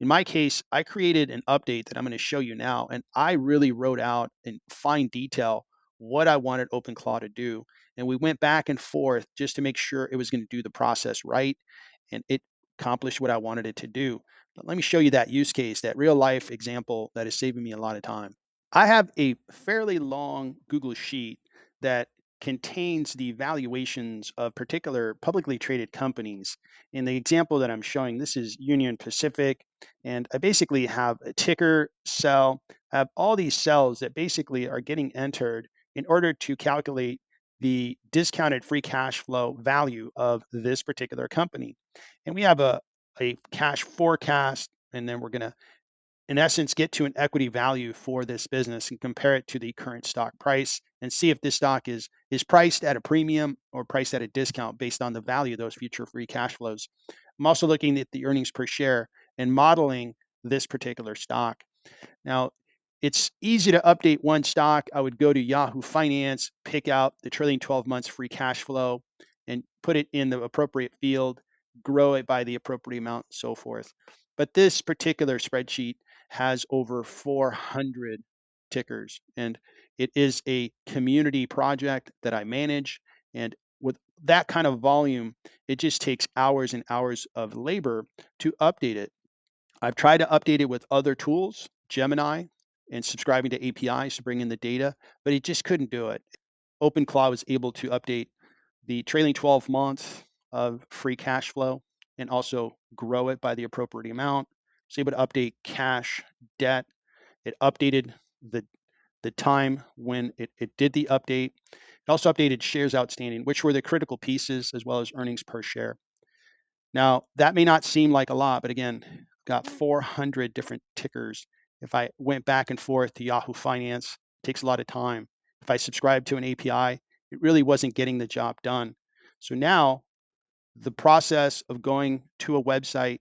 In my case, I created an update that I'm going to show you now, and I really wrote out in fine detail what I wanted OpenClaw to do. And we went back and forth just to make sure it was going to do the process right and it accomplished what I wanted it to do. But let me show you that use case, that real life example that is saving me a lot of time. I have a fairly long Google Sheet that contains the valuations of particular publicly traded companies. In the example that I'm showing, this is Union Pacific, and I basically have a ticker cell. I have all these cells that basically are getting entered in order to calculate the discounted free cash flow value of this particular company. And we have a cash forecast, and then we're going to in essence, get to an equity value for this business and compare it to the current stock price and see if this stock is priced at a premium or priced at a discount based on the value of those future free cash flows. I'm also looking at the earnings per share and modeling this particular stock. Now, it's easy to update one stock. I would go to Yahoo Finance, pick out the trailing 12 months free cash flow, and put it in the appropriate field, grow it by the appropriate amount, so forth. But this particular spreadsheet has over 400 tickers, and it is a community project that I manage. And with that kind of volume, it just takes hours and hours of labor to update it. I've tried to update it with other tools, Gemini, and subscribing to APIs to bring in the data, but it just couldn't do it. OpenClaw was able to update the trailing 12 months of free cash flow and also grow it by the appropriate amount. It's able to update cash, debt. It updated the the time when it did the update. It also updated shares outstanding, which were the critical pieces, as well as earnings per share. Now, that may not seem like a lot, but again, I've got 400 different tickers. If I went back and forth to Yahoo Finance, it takes a lot of time. If I subscribe to an API, it really wasn't getting the job done. So now the process of going to a website,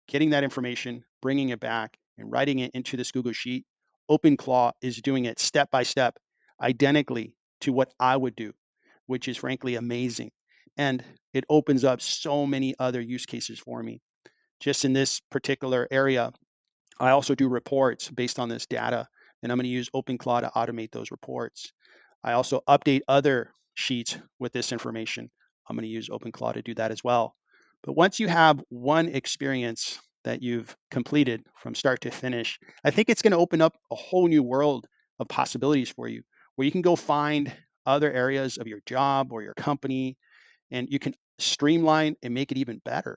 getting that information, bringing it back, and writing it into this Google Sheet, OpenClaw is doing it step by step, identically to what I would do, which is frankly amazing. And it opens up so many other use cases for me. Just in this particular area, I also do reports based on this data, and I'm going to use OpenClaw to automate those reports. I also update other sheets with this information. I'm going to use OpenClaw to do that as well. But once you have one experience that you've completed from start to finish, I think it's going to open up a whole new world of possibilities for you where you can go find other areas of your job or your company and you can streamline and make it even better.